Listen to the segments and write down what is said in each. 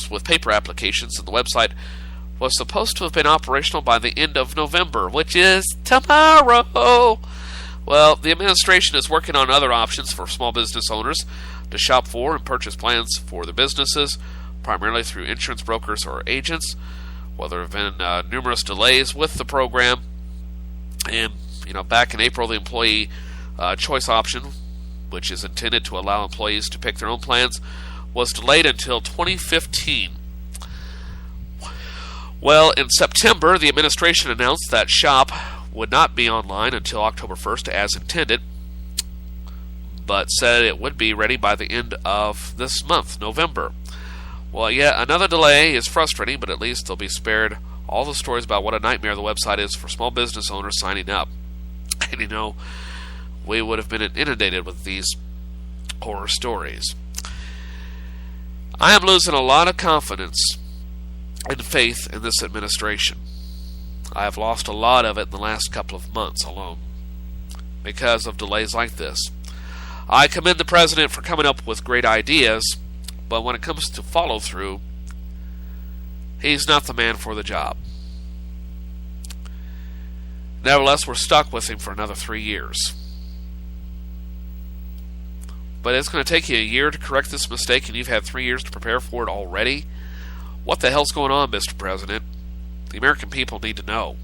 with paper applications, and the website was supposed to have been operational by the end of November, which is tomorrow. Well, the administration is working on other options for small business owners to shop for and purchase plans for their businesses, primarily through insurance brokers or agents. Well, there have been numerous delays with the program, and back in April, the employee choice option, which is intended to allow employees to pick their own plans, was delayed until 2015. Well, in September, the administration announced that SHOP would not be online until October 1st as intended, but said it would be ready by the end of this month, November. Well, yet another delay is frustrating, but at least they'll be spared all the stories about what a nightmare the website is for small business owners signing up. And we would have been inundated with these horror stories. I am losing a lot of confidence and faith in this administration. I have lost a lot of it in the last couple of months alone because of delays like this. I commend the president for coming up with great ideas, but when it comes to follow through, he's not the man for the job. Nevertheless, we're stuck with him for another 3 years. But it's going to take you a year to correct this mistake, and you've had 3 years to prepare for it already? What the hell's going on, Mr. President? The American people need to know.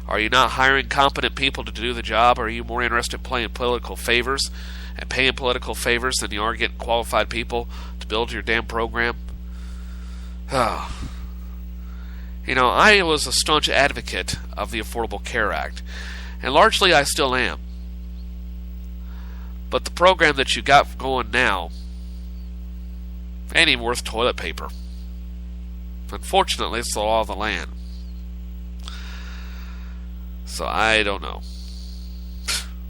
Are you not hiring competent people to do the job? Or are you more interested in playing political favors and paying political favors than you are getting qualified people to build your damn program? I was a staunch advocate of the Affordable Care Act, and largely I still am. But the program that you got going now ain't even worth toilet paper. Unfortunately, it's the law of the land. So I don't know.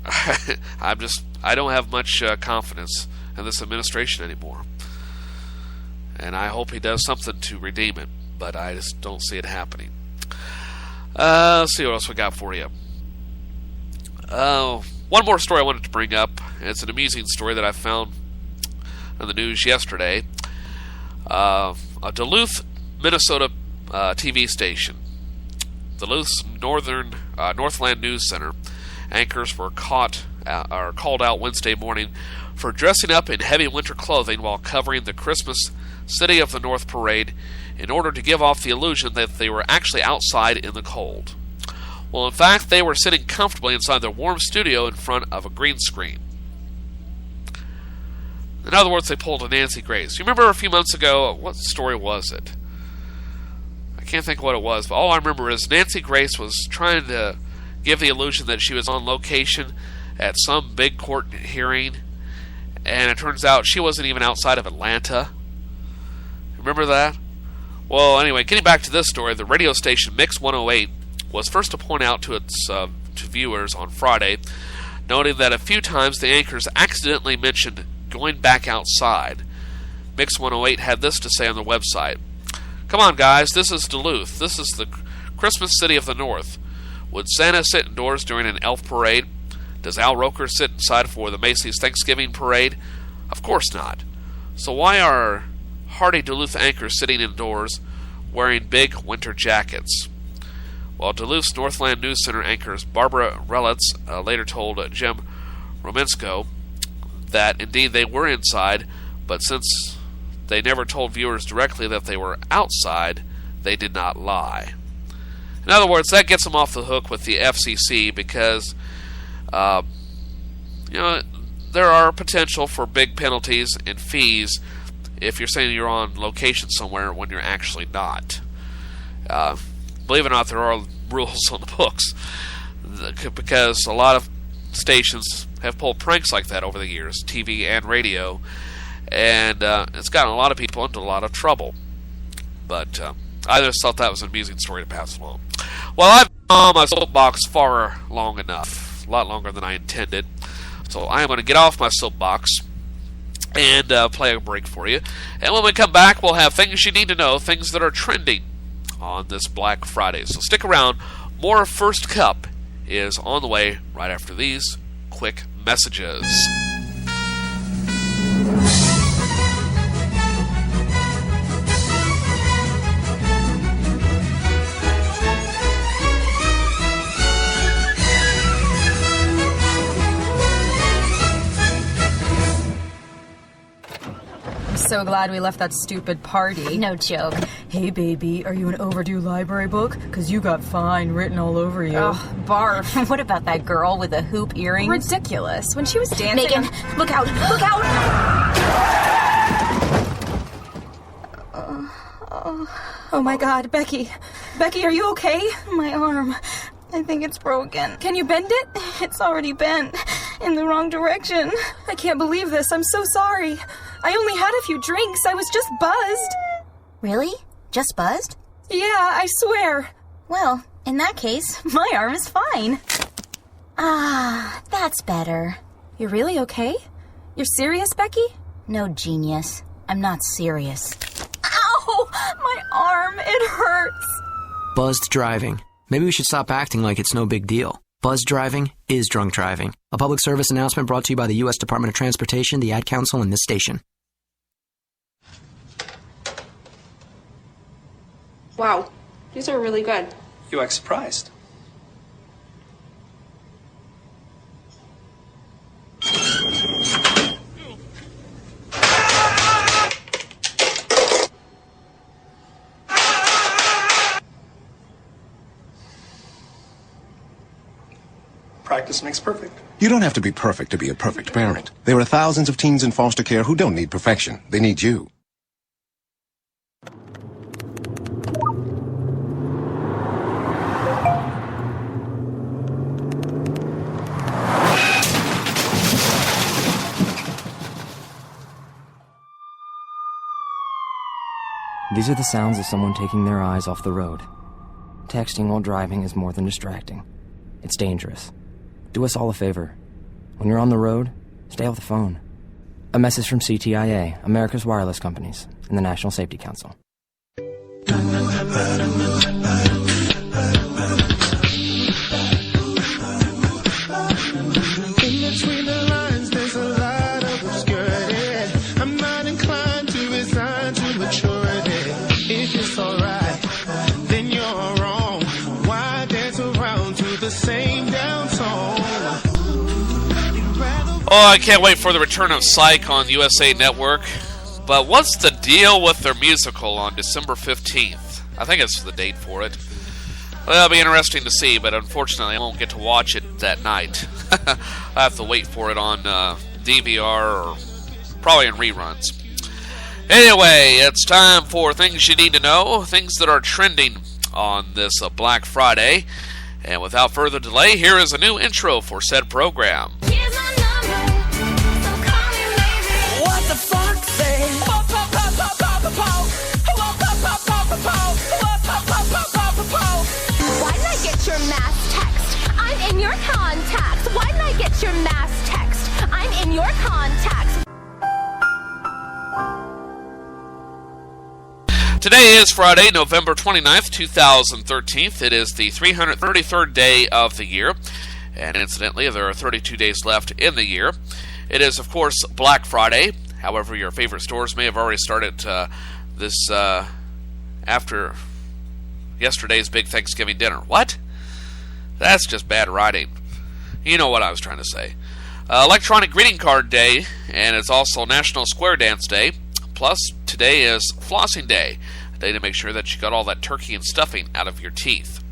I don't have much confidence in this administration anymore. And I hope he does something to redeem it, but I just don't see it happening. Let's see what else we got for you. One more story I wanted to bring up. It's an amusing story that I found in the news yesterday. A Duluth, Minnesota TV station, Duluth's Northland News Center, anchors were called out Wednesday morning for dressing up in heavy winter clothing while covering the Christmas City of the North parade in order to give off the illusion that they were actually outside in the cold. Well, in fact, they were sitting comfortably inside their warm studio in front of a green screen. In other words, they pulled a Nancy Grace. You remember a few months ago, what story was it? I can't think what it was, but all I remember is Nancy Grace was trying to give the illusion that she was on location at some big court hearing, and it turns out she wasn't even outside of Atlanta. Remember that? Well, anyway, getting back to this story, the radio station Mix 108 was first to point out to its to viewers on Friday, noting that a few times the anchors accidentally mentioned going back outside. Mix 108 had this to say on their website: "Come on, guys, this is Duluth. This is the Christmas City of the North. Would Santa sit indoors during an elf parade? Does Al Roker sit inside for the Macy's Thanksgiving parade? Of course not. So why are hardy Duluth anchors sitting indoors wearing big winter jackets?" Well, Duluth's Northland News Center anchors Barbara Relitz later told Jim Rominsko that indeed they were inside, but since they never told viewers directly that they were outside, they did not lie. In other words, that gets them off the hook with the FCC because, there are potential for big penalties and fees if you're saying you're on location somewhere when you're actually not. Believe it or not, there are rules on the books because a lot of stations have pulled pranks like that over the years, TV and radio, and it's gotten a lot of people into a lot of trouble. But I just thought that was an amusing story to pass along. Well, I've been on my soapbox far long enough, a lot longer than I intended, so I am going to get off my soapbox and play a break for you. And when we come back, we'll have things you need to know, things that are trending on this Black Friday. So stick around. More First Cup is on the way right after these quick messages. so glad we left that stupid party. No joke. Hey, baby, are you an overdue library book? Because you got fine written all over you. Ugh, barf. What about that girl with the hoop earrings? Ridiculous. When she was dancing... Megan, look out! Look out! Oh my God, Becky. Becky, are you okay? My arm. I think it's broken. Can you bend it? It's already bent. In the wrong direction. I can't believe this. I'm so sorry. I only had a few drinks. I was just buzzed. Really? Just buzzed? Yeah, I swear. Well, in that case, my arm is fine. Ah, that's better. You're really okay? You're serious, Becky? No, genius. I'm not serious. Ow! My arm, it hurts. Buzzed driving. Maybe we should stop acting like it's no big deal. Buzzed driving is drunk driving. A public service announcement brought to you by the U.S. Department of Transportation, the Ad Council, and this station. Wow, these are really good. You act surprised. Practice makes perfect. You don't have to be perfect to be a perfect parent. There are thousands of teens in foster care who don't need perfection. They need you. These are the sounds of someone taking their eyes off the road. Texting while driving is more than distracting. It's dangerous. Do us all a favor. When you're on the road, stay off the phone. A message from CTIA, America's Wireless Companies, and the National Safety Council. Oh, I can't wait for the return of Psych on USA Network. But what's the deal with their musical on December 15th? I think it's the date for it. Well, that'll be interesting to see, but unfortunately I won't get to watch it that night. I have to wait for it on DVR or probably in reruns. Anyway, it's time for things you need to know, things that are trending on this Black Friday. And without further delay, here is a new intro for said program. Why didn't I get your mass text? I'm in your contacts. Why didn't I get your mass text? I'm in your contacts. Today is Friday, November 29th, 2013. It is the 333rd day of the year. And incidentally, there are 32 days left in the year. It is, of course, Black Friday. However, your favorite stores may have already started this after yesterday's big Thanksgiving dinner. What? That's just bad writing. You know what I was trying to say. Electronic Greeting Card Day, and it's also National Square Dance Day. Plus, today is Flossing Day, a day to make sure that you got all that turkey and stuffing out of your teeth.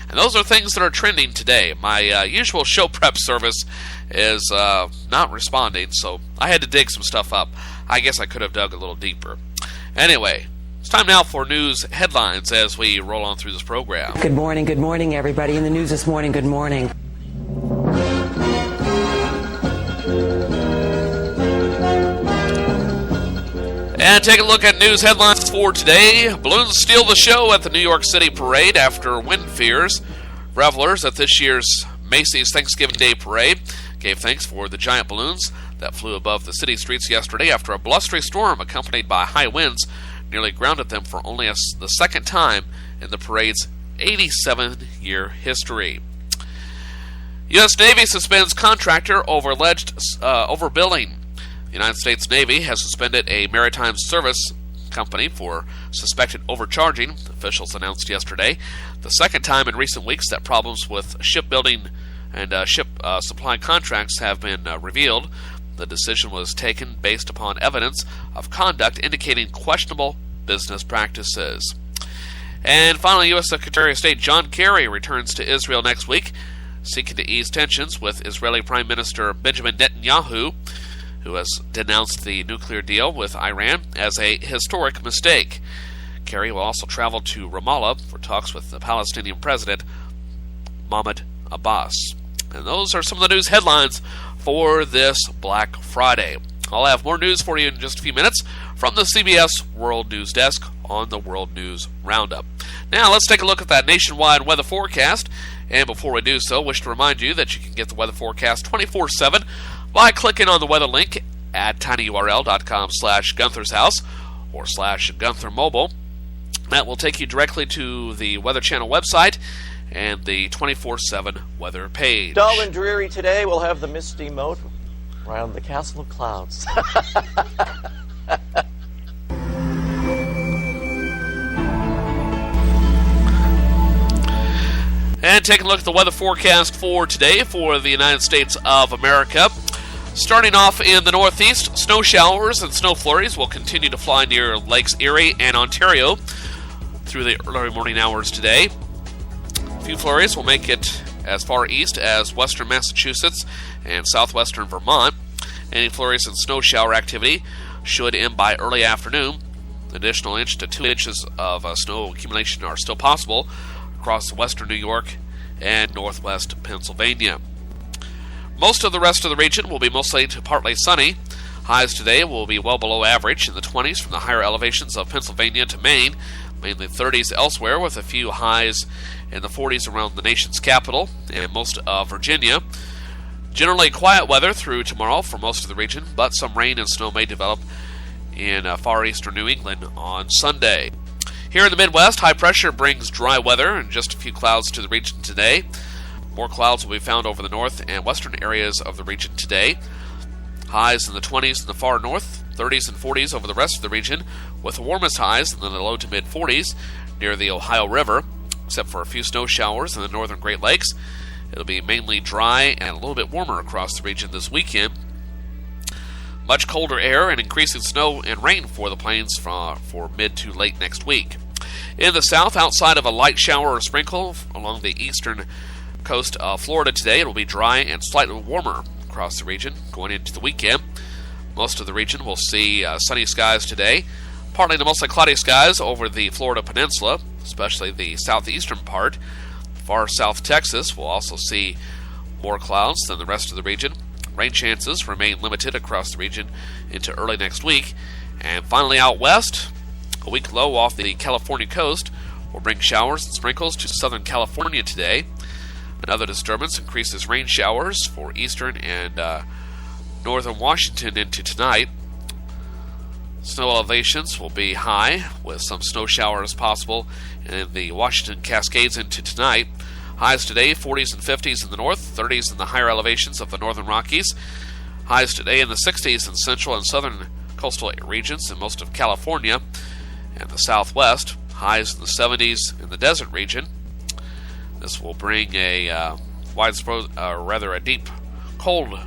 And those are things that are trending today. My usual show prep service is not responding, so I had to dig some stuff up. I guess I could have dug a little deeper. Anyway, it's time now for news headlines as we roll on through this program. Good morning, everybody. In the news this morning, good morning. And take a look at news headlines for today. Balloons steal the show at the New York City parade after wind fears. Revelers at this year's Macy's Thanksgiving Day Parade gave thanks for the giant balloons that flew above the city streets yesterday after a blustery storm accompanied by high winds nearly grounded them for only the second time in the parade's 87-year history. U.S. Navy suspends contractor over alleged overbilling. The United States Navy has suspended a maritime service company for suspected overcharging, officials announced yesterday. The second time in recent weeks that problems with shipbuilding and ship supply contracts have been revealed. The decision was taken based upon evidence of conduct indicating questionable business practices. And finally, U.S. Secretary of State John Kerry returns to Israel next week, seeking to ease tensions with Israeli Prime Minister Benjamin Netanyahu, who has denounced the nuclear deal with Iran as a historic mistake. Kerry will also travel to Ramallah for talks with the Palestinian President Mahmoud Abbas. And those are some of the news headlines for this Black Friday. I'll have more news for you in just a few minutes from the CBS World News Desk on the World News Roundup. Now let's take a look at that nationwide weather forecast. And before we do so, I wish to remind you that you can get the weather forecast 24/7 by clicking on the weather link at tinyurl.com/Gunther'sHouse or /GuntherMobile. That will take you directly to the Weather Channel website and the 24/7 weather page. Dull and dreary today. We'll have the misty moat around the castle of clouds. And taking a look at the weather forecast for today for the United States of America. Starting off in the northeast, snow showers and snow flurries will continue to fly near Lakes Erie and Ontario through the early morning hours today. A few flurries will make it as far east as western Massachusetts and southwestern Vermont. Any flurries and snow shower activity should end by early afternoon. An additional inch to 2 inches of snow accumulation are still possible across western New York and northwest Pennsylvania. Most of the rest of the region will be mostly to partly sunny. Highs today will be well below average in the 20s from the higher elevations of Pennsylvania to Maine, mainly 30s elsewhere, with a few highs in the 40s around the nation's capital and most of Virginia. Generally quiet weather through tomorrow for most of the region, but some rain and snow may develop in far eastern New England on Sunday. Here in the Midwest, high pressure brings dry weather and just a few clouds to the region today. More clouds will be found over the north and western areas of the region today. Highs in the 20s in the far north, 30s and 40s over the rest of the region, with the warmest highs in the low to mid 40s near the Ohio River, except for a few snow showers in the northern Great Lakes. It'll be mainly dry and a little bit warmer across the region this weekend. Much colder air and increasing snow and rain for the plains for mid to late next week. In the south, outside of a light shower or sprinkle along the eastern coast of Florida today, it will be dry and slightly warmer across the region going into the weekend. Most of the region will see sunny skies today, partly to mostly cloudy skies over the Florida peninsula, especially the southeastern part. Far south Texas will also see more clouds than the rest of the region. Rain chances remain limited across the region into early next week. And finally out west, a weak low off the California coast will bring showers and sprinkles to southern California today. Another disturbance increases rain showers for eastern and northern Washington into tonight. Snow elevations will be high, with some snow showers possible in the Washington Cascades into tonight. Highs today, 40s and 50s in the north, 30s in the higher elevations of the northern Rockies. Highs today in the 60s in central and southern coastal regions in most of California and the southwest. Highs in the 70s in the desert region. This will bring a widespread, a deep cold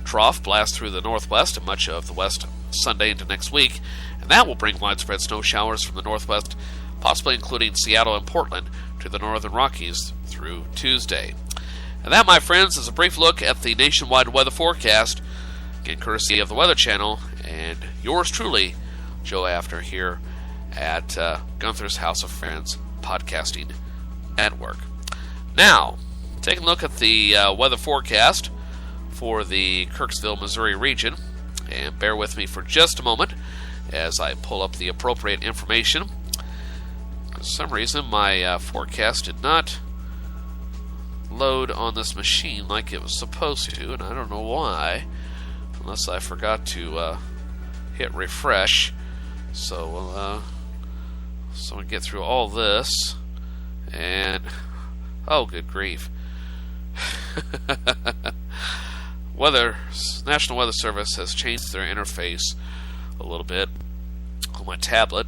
trough blast through the northwest and much of the west Sunday into next week, and that will bring widespread snow showers from the northwest, possibly including Seattle and Portland, to the northern Rockies through Tuesday. And that, my friends, is a brief look at the nationwide weather forecast, again courtesy of the Weather Channel, and yours truly, Joe After, here at Gunther's House of Friends Podcasting Network. Now, taking a look at the weather forecast for the Kirksville, Missouri region, and bear with me for just a moment as I pull up the appropriate information. For some reason, my forecast did not load on this machine like it was supposed to, and I don't know why, unless I forgot to hit refresh. So we'll get through all this, and oh, good grief. National Weather Service has changed their interface a little bit on my tablet.